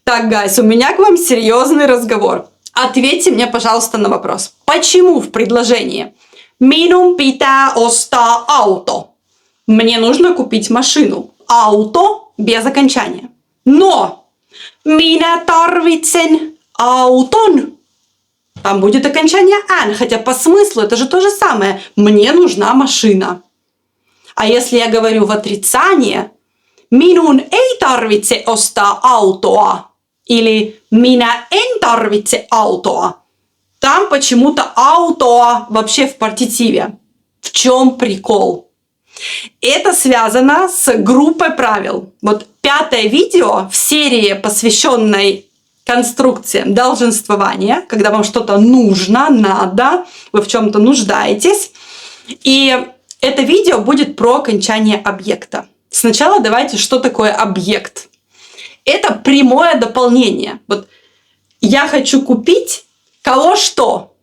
Так, гайс, у меня к вам серьезный разговор. Ответьте мне, пожалуйста, на вопрос. Почему в предложении «Minun pitää ostaa auto» мне нужно купить машину? Auto без окончания. Но «Minä tarvitsen auton» там будет окончание «an», хотя по смыслу это же то же самое. Мне нужна машина. А если я говорю в отрицание «Minun ei tarvitse ostaa autoa» или «Minä en tarvitse autoa», там почему-то «autoa» вообще в партитиве. В чем прикол? Это связано с группой правил. Вот 5-е видео в серии, посвященной конструкциям долженствования, когда вам что-то нужно, надо, вы в чем-то нуждаетесь. И это видео будет про окончание объекта. Сначала давайте, что такое объект? Это прямое дополнение. Вот я хочу купить кого что?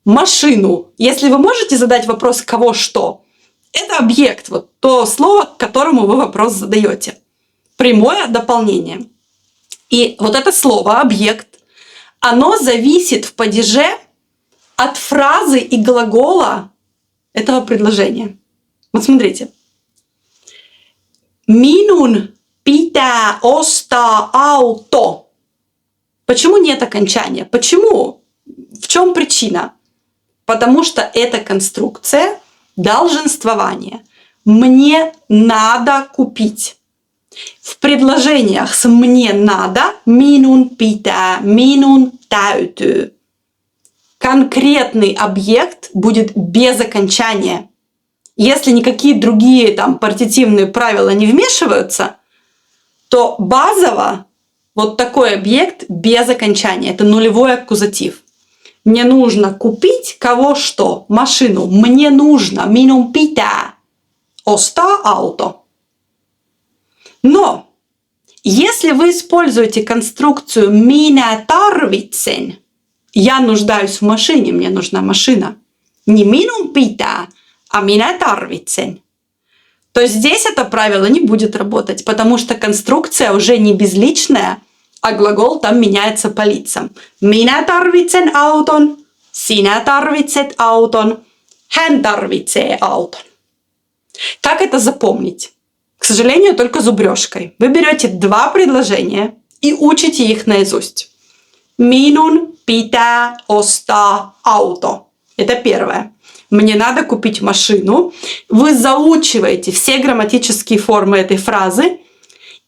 Машину. Если вы можете задать вопрос «кого что?», это объект, вот то слово, к которому вы вопрос задаете. Прямое дополнение. И вот это слово «объект», оно зависит в падеже от фразы и глагола этого предложения. Вот смотрите. Minun pitää ostaa auto. Почему нет окончания? Почему? В чем причина? Потому что это конструкция долженствования. Мне надо купить. В предложениях с «мне надо» minun pitää, minun täytyy. Конкретный объект будет без окончания. Если никакие другие там партитивные правила не вмешиваются, то базово вот такой объект без окончания. Это нулевой аккузатив. Мне нужно купить кого что? Машину. Мне нужно. Minun pitää ostaa auto. Но если вы используете конструкцию minä tarvitsen, я нуждаюсь в машине, мне нужна машина, не minun pitää, а minä tarvitsen, то здесь это правило не будет работать, потому что конструкция уже не безличная, а глагол там меняется по лицам. Minä tarvitsen auton, sinä tarvitset auton, hän tarvitsee auton. Как это запомнить? К сожалению, только зубрежкой. Вы берете 2 предложения и учите их наизусть. Minun pitää ostaa auto. Это первое. Мне надо купить машину. Вы заучиваете все грамматические формы этой фразы.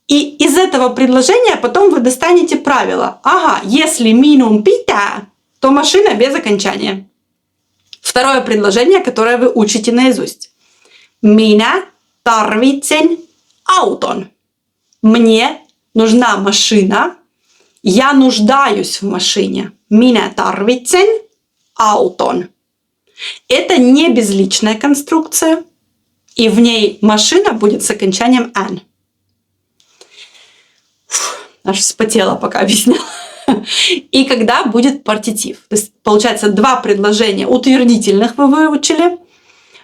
И из этого предложения потом вы достанете правило. Ага, если minun pitää, то машина без окончания. Второе предложение, которое вы учите наизусть. Minä tarvitsen auton. Мне нужна машина. Я нуждаюсь в машине. Minä tarvitsen auton. Это не безличная конструкция. И в ней машина будет с окончанием «an». Аж вспотела, пока объясняла. И когда будет партитив. То есть, получается, 2 предложения утвердительных вы выучили.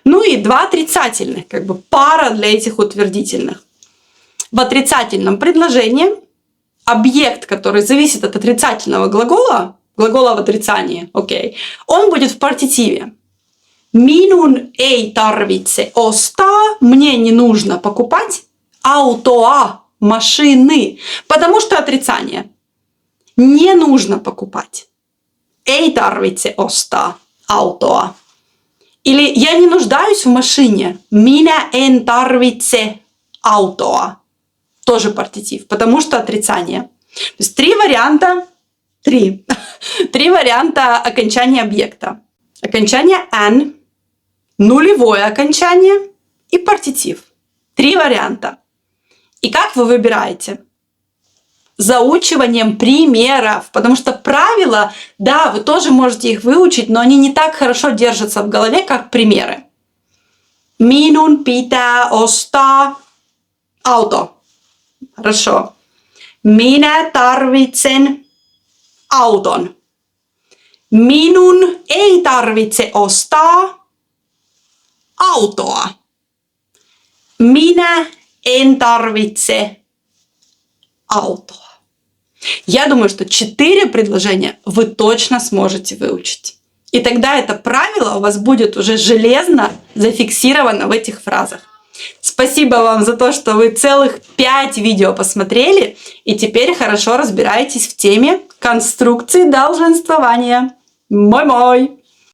Ну и 2 отрицательных, как бы пара для этих утвердительных. В отрицательном предложении объект, который зависит от отрицательного глагола, глагола в отрицании, окей, он будет в партитиве. Minun ei tarvitse ostaa, мне не нужно покупать autoa, машины, потому что отрицание. Не нужно покупать. Ei tarvitse ostaa autoa. Или я не нуждаюсь в машине. Minä en tarvitse autoa. Тоже партитив, потому что отрицание. То есть 3 варианта. 3 варианта окончания объекта. Окончание «an», нулевое окончание и партитив. 3 варианта. И как вы выбираете? Заучиванием примеров. Потому что правила, да, вы тоже можете их выучить, но они не так хорошо держатся в голове, как примеры. Minun pitää ostaa auto. Хорошо. Minä tarvitsen auton. Minun ei tarvitse ostaa autoa. Minä en tarvitse autoa. Я думаю, что 4 предложения вы точно сможете выучить. И тогда это правило у вас будет уже железно зафиксировано в этих фразах. Спасибо вам за то, что вы целых 5 видео посмотрели и теперь хорошо разбираетесь в теме конструкции долженствования. Мой-мой!